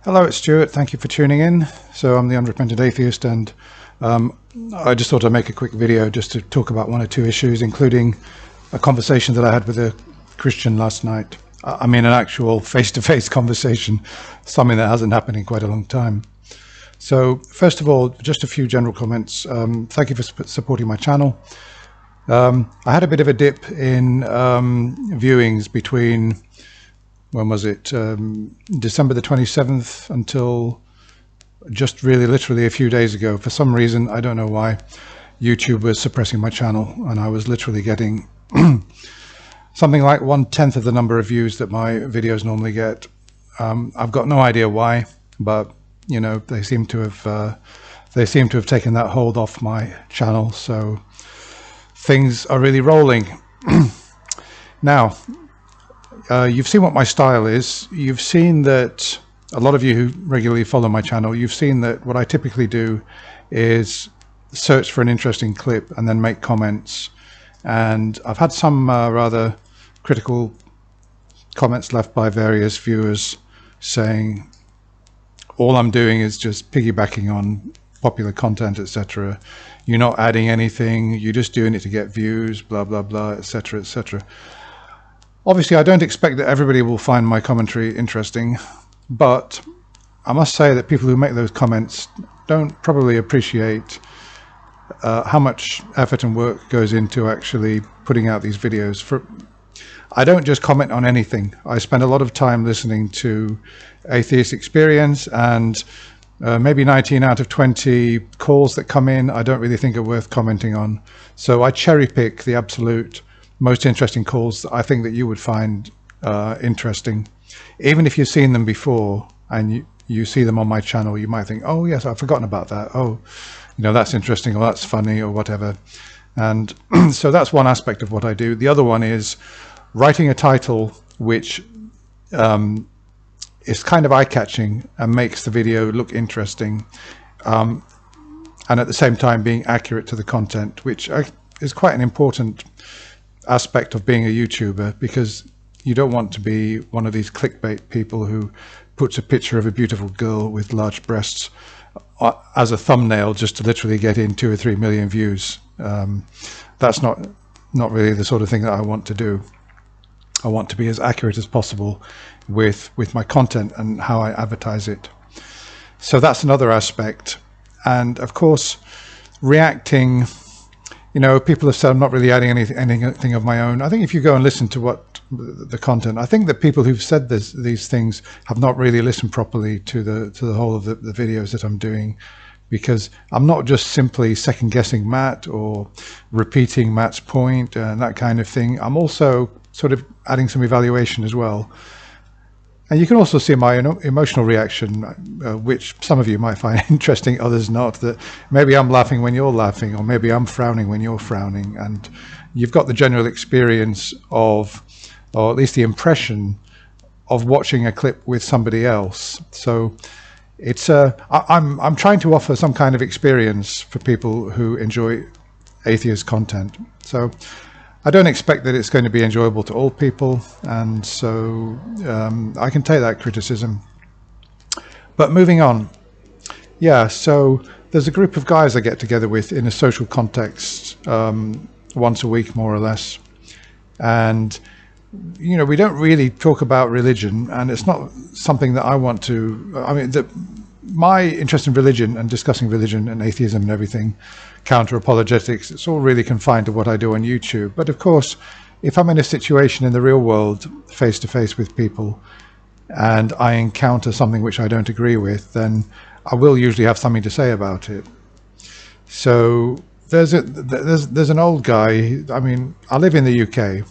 Hello, it's Stuart. Thank you for tuning in. So I'm the Unrepentant Atheist, and I just thought I'd make a quick video just to talk about one or two issues, including a conversation that I had with a Christian last night. I mean, an actual face-to-face conversation, something that hasn't happened in quite a long time. So first of all, just a few general comments. Thank you for supporting my channel. I had a bit of a dip in viewings between, when was it, December the 27th until just really literally a few days ago. For some reason, I don't know why, YouTube was suppressing my channel, and I was literally getting something like 1/10 of the number of views that my videos normally get. I've got no idea why, but you know, they seem to have taken that hold off my channel, so things are really rolling. Now, you've seen what my style is. You've seen that a lot of you who regularly follow my channel, you've seen that what I typically do is search for an interesting clip and then make comments. And I've had some rather critical comments left by various viewers saying all I'm doing is just piggybacking on popular content, etc. You're not adding anything, you're just doing it to get views, blah blah blah, etc., etc. Obviously, I don't expect that everybody will find my commentary interesting, but I must say that people who make those comments don't probably appreciate how much effort and work goes into actually putting out these videos. I don't just comment on anything. I spend a lot of time listening to atheist experience, and maybe 19 out of 20 calls that come in I don't really think are worth commenting on. So I cherry pick the absolute most interesting calls that I think that you would find interesting. Even if you've seen them before and you see them on my channel, you might think, oh yes, I've forgotten about that. Oh, you know, that's interesting, or that's funny, or whatever. And so that's one aspect of what I do. The other one is writing a title which is kind of eye-catching and makes the video look interesting, and at the same time being accurate to the content, which is quite an important aspect of being a YouTuber, because you don't want to be one of these clickbait people who puts a picture of a beautiful girl with large breasts as a thumbnail just to literally get in 2 or 3 million views. That's not really the sort of thing that I want to do. I want to be as accurate as possible with my content and how I advertise it. So that's another aspect. And of course, reacting, you know, people have said I'm not really adding anything of my own. I think if you go and listen to what the content, I think that people who've said these things have not really listened properly to the whole of the videos that I'm doing, because I'm not just simply second guessing Matt or repeating Matt's point and that kind of thing. I'm also sort of adding some evaluation as well. And you can also see my emotional reaction, which some of you might find interesting, others not, that maybe I'm laughing when you're laughing, or maybe I'm frowning when you're frowning. And you've got the general experience of, or at least the impression of, watching a clip with somebody else. So it's I'm trying to offer some kind of experience for people who enjoy atheist content. So I don't expect that it's going to be enjoyable to all people, and so I can take that criticism. But moving on, yeah, so there's a group of guys I get together with in a social context once a week, more or less. And, you know, we don't really talk about religion, and it's not something that I want to, I mean, my interest in religion and discussing religion and atheism and everything, counter apologetics, it's all really confined to what I do on YouTube. But of course, if I'm in a situation in the real world, face to face with people, and I encounter something which I don't agree with, then I will usually have something to say about it. So there's an old guy. I mean, I live in the UK.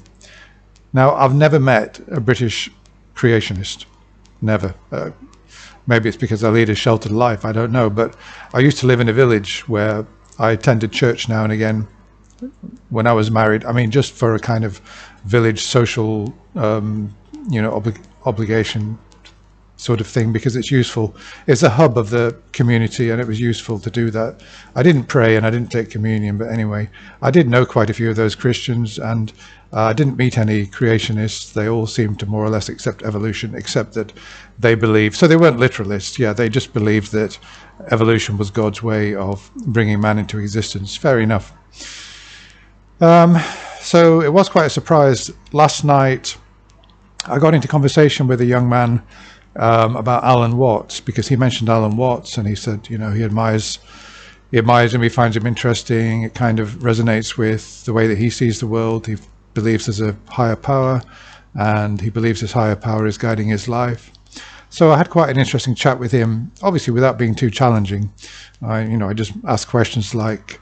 Now, I've never met a British creationist, never. Maybe it's because I lead a sheltered life, I don't know. But I used to live in a village where I attended church now and again when I was married. I mean, just for a kind of village social, you know, obligation sort of thing, because it's useful. It's a hub of the community, and it was useful to do that. I didn't pray and I didn't take communion, but anyway, I did know quite a few of those Christians, and I didn't meet any creationists. They all seemed to more or less accept evolution, except that they believed, so they weren't literalists, yeah, they just believed that evolution was God's way of bringing man into existence. Fair enough. So it was quite a surprise. Last night I got into conversation with a young man about Alan Watts, because he mentioned Alan Watts, and he said, you know, he admires him, he finds him interesting, it kind of resonates with the way that he sees the world. He believes there's a higher power, and he believes this higher power is guiding his life. So I had quite an interesting chat with him, obviously without being too challenging. I just asked questions like,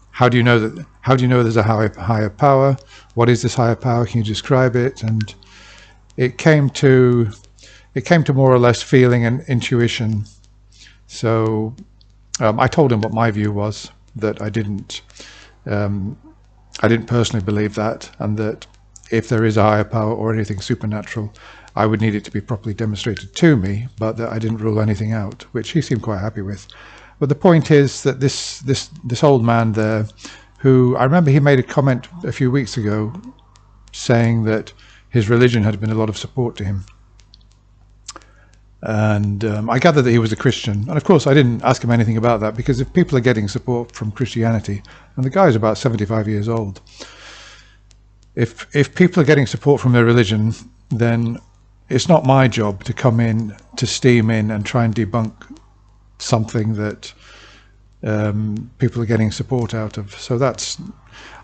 how do you know there's a higher power? What is this higher power? Can you describe it? And it came to more or less feeling and intuition. So I told him what my view was, that I didn't personally believe that, and that if there is a higher power or anything supernatural, I would need it to be properly demonstrated to me, but that I didn't rule anything out, which he seemed quite happy with. But the point is that this old man there, who I remember he made a comment a few weeks ago saying that his religion had been a lot of support to him. And I gathered that he was a Christian. And of course, I didn't ask him anything about that, because if people are getting support from Christianity, and the guy's about 75 years old, if people are getting support from their religion, then it's not my job to come in, to steam in and try and debunk something that people are getting support out of. So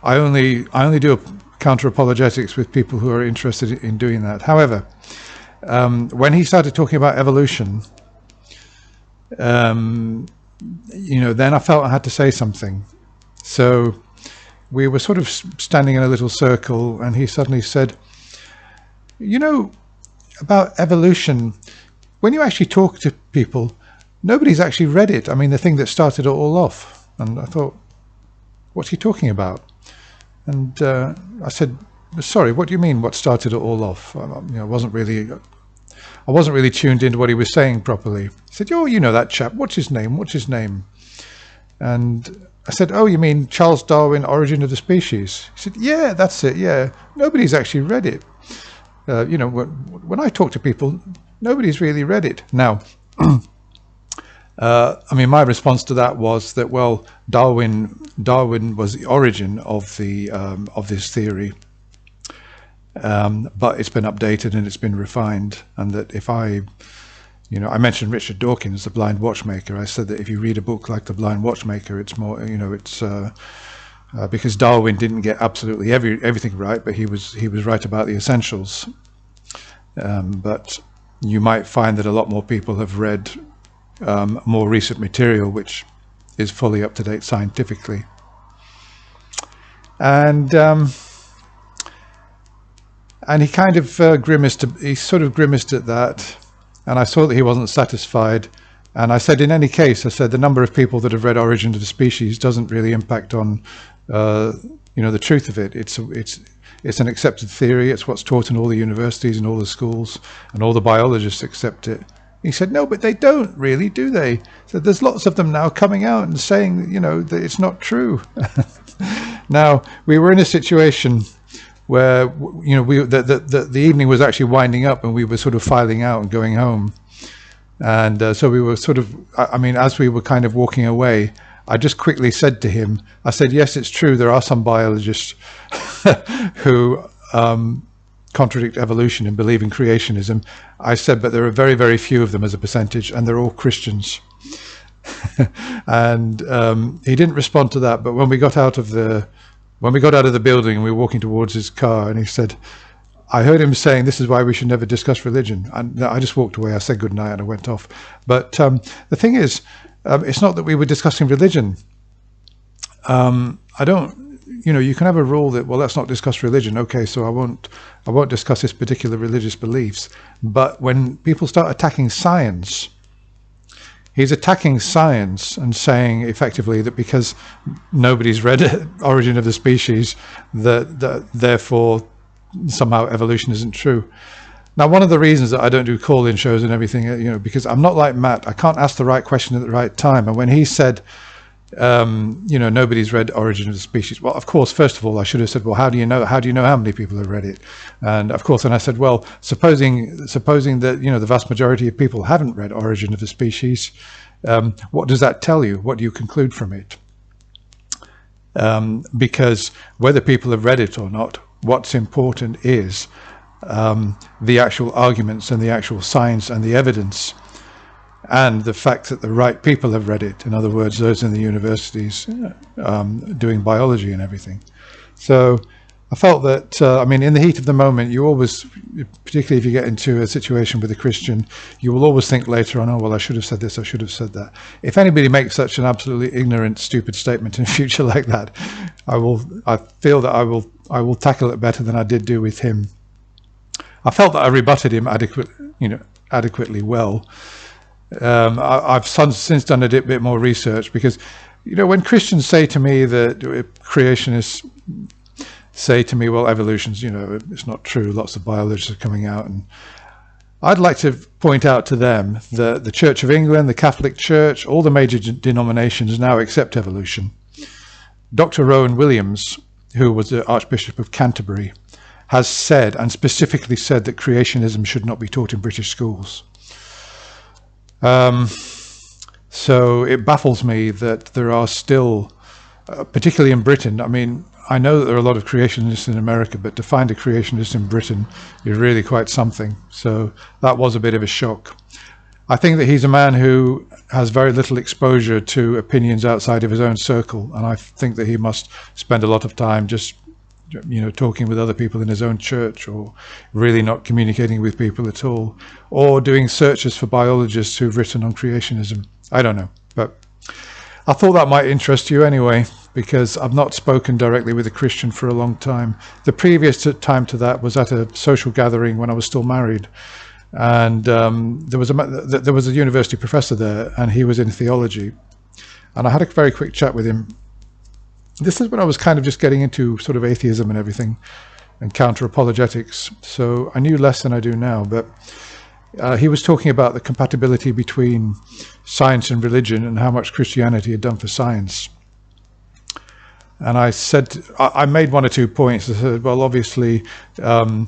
I only do counter apologetics with people who are interested in doing that. However, when he started talking about evolution, then I felt I had to say something. So we were sort of standing in a little circle, and he suddenly said, you know, about evolution, when you actually talk to people, nobody's actually read it. I mean, the thing that started it all off. And I thought, what's he talking about? And I said, sorry, what do you mean, what started it all off? I wasn't really tuned into what he was saying properly. He said, oh, you know that chap, what's his name? And I said, oh, you mean Charles Darwin, Origin of the Species? He said, yeah, that's it, yeah. Nobody's actually read it. When I talk to people, nobody's really read it. Now, my response to that was that, well, Darwin was the origin of this theory, but it's been updated and it's been refined, and that if I mentioned Richard Dawkins, The Blind Watchmaker. I said that if you read a book like The Blind Watchmaker, it's more, because Darwin didn't get absolutely everything right, but he was right about the essentials. But you might find that a lot more people have read more recent material which is fully up to date scientifically. And he kind of grimaced. He sort of grimaced at that, and I saw that he wasn't satisfied. And I said, in any case, I said the number of people that have read Origin of the Species doesn't really impact on the truth of it. It's an accepted theory. It's what's taught in all the universities and all the schools, and all the biologists accept it. He said, no, but they don't really, do they? So there's lots of them now coming out and saying, that it's not true. Now, we were in a situation where, the evening was actually winding up, and we were sort of filing out and going home. And so we were sort of, as we were kind of walking away, I just quickly said to him, I said, yes, it's true, there are some biologists who contradict evolution and believe in creationism. I said, but there are very, very few of them as a percentage, and they're all Christians. And he didn't respond to that. But when we got out of the building and we were walking towards his car, and he said, I heard him saying, this is why we should never discuss religion. And I just walked away. I said good night and I went off. But the thing is, it's not that we were discussing religion. You can have a rule that, well, let's not discuss religion. Okay, so I won't discuss this particular religious beliefs. But when people start attacking science, he's attacking science and saying effectively that because nobody's read Origin of the Species, that therefore somehow evolution isn't true. Now, one of the reasons that I don't do call-in shows and everything, because I'm not like Matt. I can't ask the right question at the right time. And when he said, nobody's read Origin of the Species. Well, of course, first of all, I should have said, well, how do you know? How do you know how many people have read it? And of course, then I said, well, supposing that the vast majority of people haven't read Origin of the Species, what does that tell you? What do you conclude from it? Because whether people have read it or not, what's important is the actual arguments and the actual science and the evidence, and the fact that the right people have read it. In other words, those in the universities doing biology and everything. So I felt that, in the heat of the moment, you always, particularly if you get into a situation with a Christian, you will always think later on, oh, well, I should have said this, I should have said that. If anybody makes such an absolutely ignorant, stupid statement in future like that, I feel that I will tackle it better than I did do with him. I felt that I rebutted him adequately well. I've since done a bit more research, because, when Christians say to me that creationists say to me, well, evolution's, it's not true, lots of biologists are coming out, and I'd like to point out to them that the Church of England, the Catholic Church, all the major denominations now accept evolution. Dr. Rowan Williams, who was the Archbishop of Canterbury, has said, and specifically said, that creationism should not be taught in British schools. So it baffles me that there are still, particularly in Britain, I know that there are a lot of creationists in America, but to find a creationist in Britain is really quite something. So that was a bit of a shock. I think that he's a man who has very little exposure to opinions outside of his own circle, and I think that he must spend a lot of time just talking with other people in his own church, or really not communicating with people at all, or doing searches for biologists who've written on creationism. I don't know, but I thought that might interest you anyway, because I've not spoken directly with a Christian for a long time. The previous time to that was at a social gathering when I was still married, and there was a university professor there, and he was in theology, and I had a very quick chat with him. This is when I was kind of just getting into sort of atheism and everything, and counter-apologetics, so I knew less than I do now, but he was talking about the compatibility between science and religion, and how much Christianity had done for science. And I said, I made one or two points. I said, well, obviously, the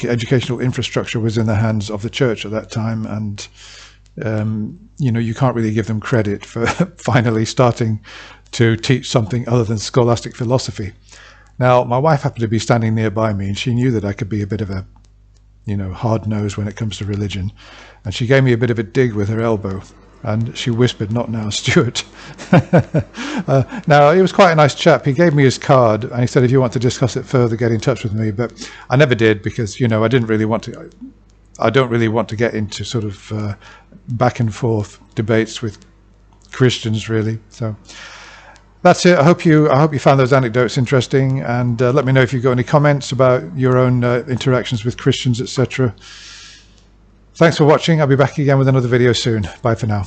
educational infrastructure was in the hands of the church at that time, and you can't really give them credit for finally starting to teach something other than scholastic philosophy. Now, my wife happened to be standing nearby me, and she knew that I could be a bit of a, hard nose when it comes to religion, and she gave me a bit of a dig with her elbow, and she whispered, "Not now, Stuart." Now, he was quite a nice chap. He gave me his card, and he said, if you want to discuss it further, get in touch with me. But I never did, because I didn't really want to. I don't really want to get into sort of back and forth debates with Christians, really. So that's it. I hope you found those anecdotes interesting, and let me know if you've got any comments about your own interactions with Christians, etc. Thanks for watching. I'll be back again with another video soon. Bye for now.